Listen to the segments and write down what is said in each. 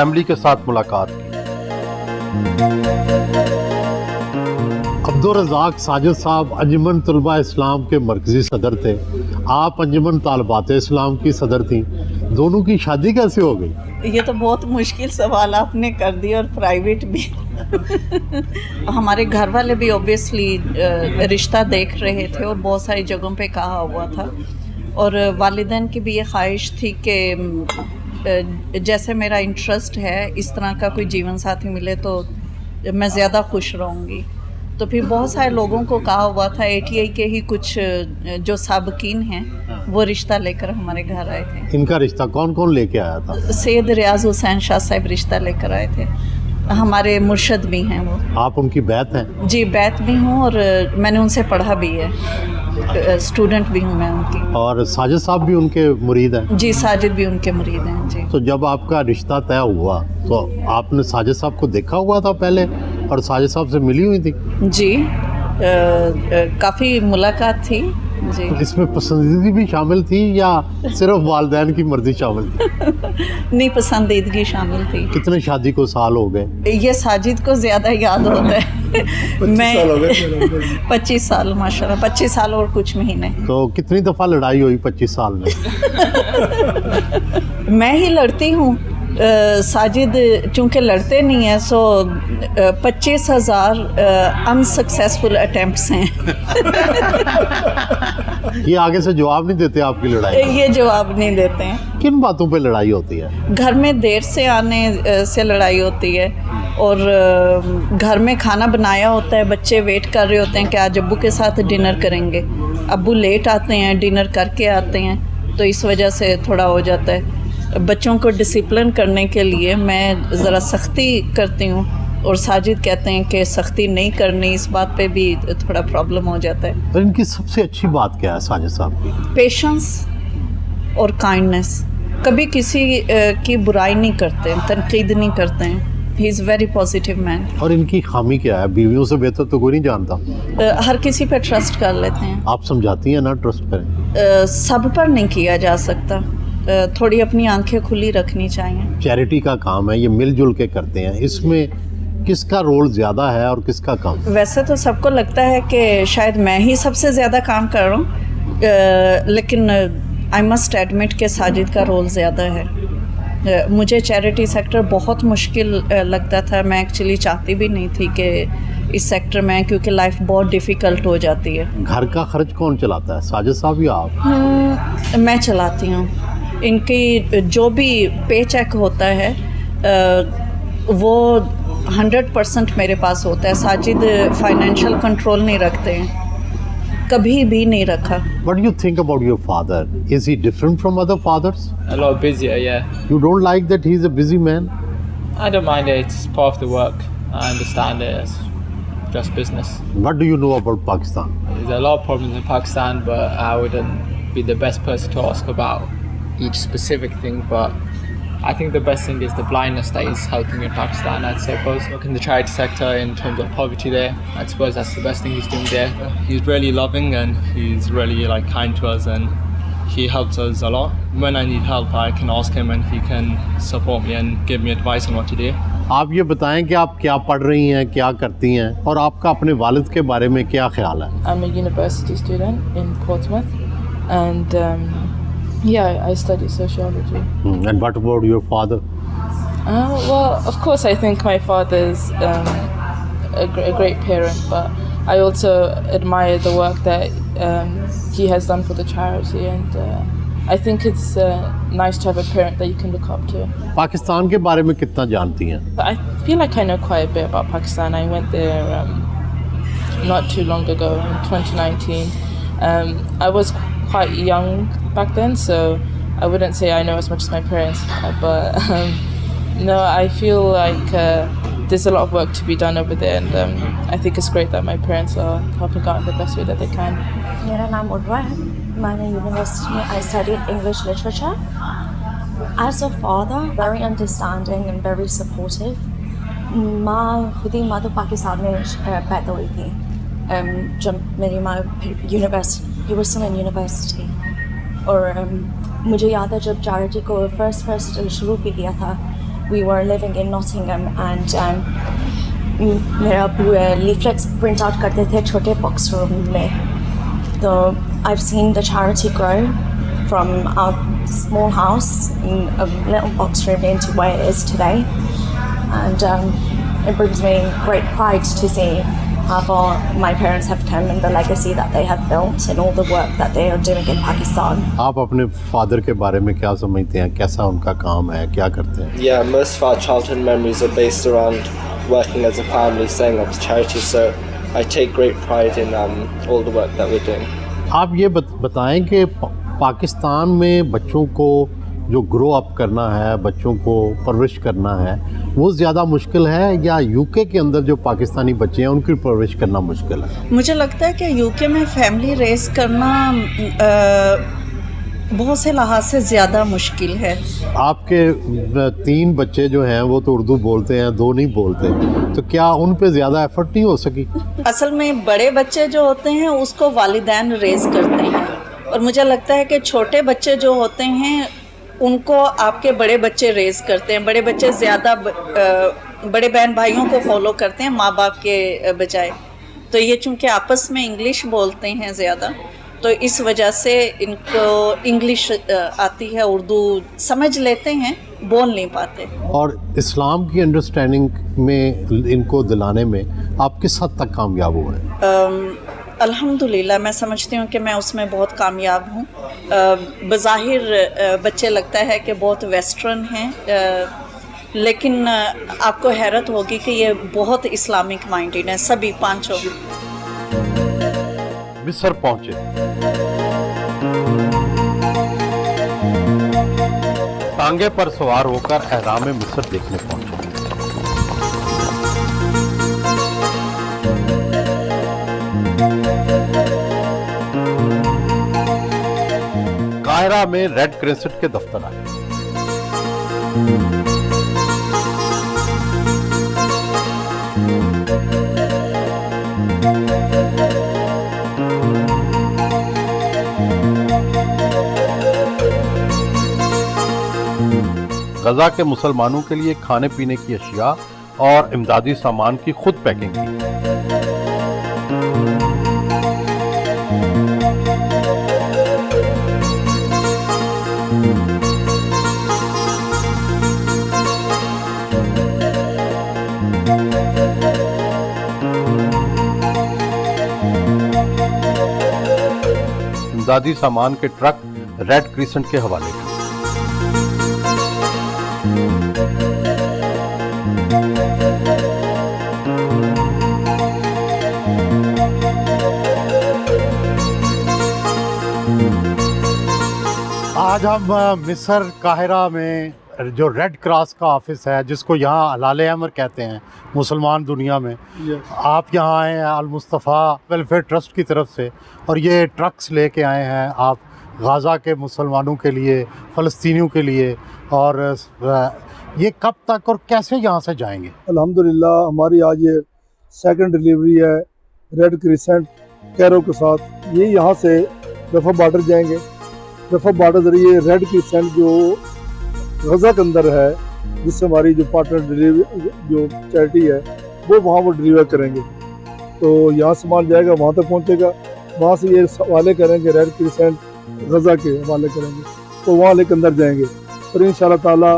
Family के साथ मुलाकात की। अब्दुल रज़ाक साजिद साहब अंजुमन तलबा इस्लाम के मरकज़ी सदर थे, आप अंजुमन तालिबात इस्लाम की सदर थी, दोनों की शादी कैसे हो गई? ये तो बहुत मुश्किल सवाल आपने कर दिया, और प्राइवेट भी। हमारे घर वाले भी ऑब्वियसली रिश्ता देख रहे थे और बहुत सारी जगहों पे कहा हुआ था, और वालिदैन की भी ये ख्वाहिश थी कि जैसे मेरा इंटरेस्ट है इस तरह का कोई जीवन साथी मिले तो मैं ज़्यादा खुश रहूँगी। तो फिर बहुत सारे लोगों को कहा हुआ था, ATI के ही कुछ जो साबकीन हैं वो रिश्ता लेकर हमारे घर आए थे। इनका रिश्ता कौन कौन लेके आया था? सैयद रियाज हुसैन शाह साहब रिश्ता लेकर आए थे, हमारे मुर्शद भी हैं वो। आप उनकी बैत हैं? जी, बैत भी हूँ और मैंने उनसे पढ़ा भी है, स्टूडेंट भी हूँ मैं उनकी। और साजिद साहब भी उनके मुरीद हैं? जी, साजिद भी उनके मुरीद हैं जी। तो जब आपका रिश्ता तय हुआ तो आपने साजिद साहब को देखा हुआ था पहले और साजिद साहब से मिली हुई थी? जी, काफ़ी मुलाकात थी जी। इसमें पसंदीदगी भी शामिल थी या सिर्फ वालिदैन की मर्जी शामिल थी? नहीं, पसंदीदगी शामिल थी। कितने शादी को साल हो गए? ये साजिद को ज़्यादा याद होता है। 25 साल हो गए। 25 साल माशाल्लाह, 25 साल और कुछ महीने। तो कितनी दफ़ा लड़ाई हुई 25 साल में? मैं ही लड़ती हूँ, साजिद चूँकि लड़ते नहीं हैं, सो 25,000 अनसक्सेसफुल अटैम्प्ट्स हैं। ये आगे से जवाब नहीं देते आपकी लड़ाई? ये जवाब नहीं देते हैं। किन बातों पे लड़ाई होती है? घर में देर से आने से लड़ाई होती है, और घर में खाना बनाया होता है, बच्चे वेट कर रहे होते हैं कि आज अब्बू के साथ डिनर करेंगे, अब्बू लेट आते हैं, डिनर करके आते हैं, तो इस वजह से थोड़ा हो जाता है। बच्चों को डिसिप्लिन करने के लिए मैं ज़रा सख्ती करती हूँ, और साजिद कहते हैं कि सख्ती नहीं करनी, इस बात पे भी थोड़ा प्रॉब्लम हो जाता है। तो इनकी सबसे अच्छी बात क्या है साजिद साहब की? पेशेंस और काइंडनेस, कभी किसी की बुराई नहीं करते, तनकीद नहीं करते हैं। He is very positive man. और इनकी खामी क्या है? बीवियों से बेहतर तो कोई नहीं जानता। हर किसी पे ट्रस्ट कर लेते हैं। आप समझाती हैं ना ट्रस्ट करें? सब पर नहीं किया जा सकता, थोड़ी अपनी आंखें खुली रखनी चाहिए। चैरिटी का काम है, ये मिलजुल के करते हैं, इसमें किसका रोल ज़्यादा है और किसका कम? वैसे तो सबको लगता है कि शायद मैं ही सबसे ज़्यादा काम कर रहा हूँ, लेकिन आई मस्ट एडमिट के साजिद का रोल ज़्यादा है। मुझे चैरिटी सेक्टर बहुत मुश्किल लगता था, मैं एक्चुअली चाहती भी नहीं थी कि इस सेक्टर में, क्योंकि लाइफ बहुत डिफ़िकल्ट हो जाती है। घर का खर्च कौन चलाता है, साजिद साहब या आप? मैं चलाती हूँ। इनकी जो भी पे चेक होता है वो 100% मेरे पास होता है। साजिद फाइनेंशियल कंट्रोल नहीं रखते हैं, कभी भी नहीं रखा। What do you think about your father? Is he different from other fathers? A lot busier, yeah. You don't like that he's a busy man? I don't mind it. It's part of the work. I understand it. It's just business. What do you know about Pakistan? There's a lot of problems in Pakistan, but I wouldn't be the best person to ask about each specific thing. But I think the best thing is the blindness that is helping in Pakistan, I'd suppose. Look in the charity sector in terms of poverty there. I suppose that's the best thing he's doing there. He's really loving and he's really kind to us, and he helps us a lot. When I need help, I can ask him and he can support me and give me advice on what to do. आप ये बताएं कि आप क्या पढ़ रही हैं, क्या करती हैं, और आपका अपने वालिद के बारे में क्या ख्याल है? I'm a university student in Portsmouth, and yeah, I study sociology. And what about your father? Well, of course, I think my father's a great parent, but I also admire the work that he has done for the charity, and I think it's nice to have a parent that you can look up to. Pakistan के बारे में कितना जानती हैं? I feel like I know quite a bit about Pakistan. I went there not too long ago in 2019. I was quite young back then, so I wouldn't say I know as much as my parents, but no, I feel like there's a lot of work to be done over there, and I think it's great that my parents are helping out in the best way that they can. मेरा नाम उर्वा है, मैंने university में I studied English literature. As a father, very understanding and very supportive. माँ खुद ही माँ तो पाकिस्तान में पैदा हुई थी, जब मेरी माँ university was still in university, और मुझे याद है जब चैरिटी को फर्स्ट शुरू किया था, we were living in Nottingham, and मेरा leaflets print out करते थे छोटे box room में. So I've seen the charity grow from our small house in a little box room into where it is today, and it brings me great pride to see how far my parents have come and the legacy that they have built and all the work that they are doing in Pakistan. आप अपने father के बारे में क्या समझते हैं, कैसा उनका काम है, क्या करते हैं? Yeah, most of our childhood memories are based around working as a family, setting up charities, so I take great pride in all the work that we're doing. आप ये बताएं कि पाकिस्तान में बच्चों को जो ग्रो अप करना है, बच्चों को परवरिश करना है, वो ज़्यादा मुश्किल है या यूके के अंदर जो पाकिस्तानी बच्चे हैं उनकी परवरिश करना मुश्किल है? मुझे लगता है कि यूके में फैमिली रेस करना बहुत से लिहाज से ज़्यादा मुश्किल है। आपके 3 बच्चे जो हैं वो तो उर्दू बोलते हैं, 2 नहीं बोलते, तो क्या उन पे ज़्यादा एफर्ट नहीं हो सकी? असल में बड़े बच्चे जो होते हैं उसको वालिदैन रेस करते हैं, और मुझे लगता है कि छोटे बच्चे जो होते हैं उनको आपके बड़े बच्चे रेस करते हैं। बड़े बच्चे ज़्यादा बड़े बहन भाइयों को फॉलो करते हैं माँ बाप के बजाय। तो ये चूँकि आपस में इंग्लिश बोलते हैं ज़्यादा, तो इस वजह से इनको इंग्लिश आती है, उर्दू समझ लेते हैं, बोल नहीं पाते। और इस्लाम की अंडरस्टैंडिंग में इनको दिलाने में आप किस हद तक कामयाब हुए हैं? अल्हम्दुलिल्लाह मैं समझती हूँ कि मैं उसमें बहुत कामयाब हूँ। बज़ाहिर बच्चे लगता है कि बहुत वेस्टर्न हैं, लेकिन आपको हैरत होगी कि ये बहुत इस्लामिक माइंडेड हैं, सभी 5 मिस्र पहुँचे, टांगे पर सवार होकर एहराम मिस्र देखने पहुँचे। काहिरा में रेड क्रिसेंट के दफ्तर आए। गजा के मुसलमानों के लिए खाने पीने की अशिया और इमदादी सामान की खुद पैकिंग की। इमदादी सामान के ट्रक रेड क्रिसेंट के हवाले किए। आज हम मिस्र काहिरा में जो रेड क्रॉस का ऑफिस है, जिसको यहाँ हलाल अमर कहते हैं मुसलमान दुनिया में, आप यहाँ आए हैं अल मुस्तफ़ा वेलफेयर ट्रस्ट की तरफ से, और ये ट्रक्स लेके आए हैं आप गाज़ा के मुसलमानों के लिए, फ़लस्तीनियों के लिए, और ये कब तक और कैसे यहाँ से जाएंगे? अल्हम्दुलिल्लाह हमारी आज ये 2nd डिलीवरी है रेड क्रिसेंट कैरो के साथ। ये यहाँ से रफ़ा बॉर्डर जाएंगे। रफ़ा बॉर्डर ज़रिए रेड क्रिसेंट जो गज़ा के अंदर है, जिससे हमारी जो पार्टनर डिलीवरी जो चैरिटी है वो डिलीवर करेंगे। तो यहाँ सामान जाएगा, वहाँ तक पहुँचेगा, वहाँ से ये हवाले करेंगे, रेड क्रिसेंट गज़ा के हवाले करेंगे, तो वहाँ लेकर अंदर जाएंगे। और इंशाल्लाह ताला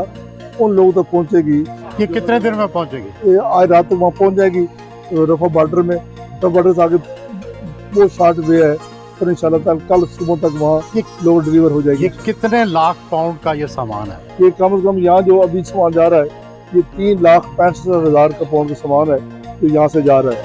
उन लोगों तक पहुँचेगी। ये कितने दिन में पहुँचेगी? ये आज रात तक वहाँ पहुँच जाएगी रफ़ा बॉर्डर में। रफ़ा बॉर्डर से आगे वो शॉर्ट वे है, और इंशाल्लाह ताला कल सुबह तक वहाँ लोग डिलीवर हो जाएगी। ये कितने लाख पाउंड का ये सामान है? ये कम से कम यहाँ जो अभी सामान जा रहा है ये 3,65,000 का पाउंड का सामान है जो यहाँ से जा रहा है।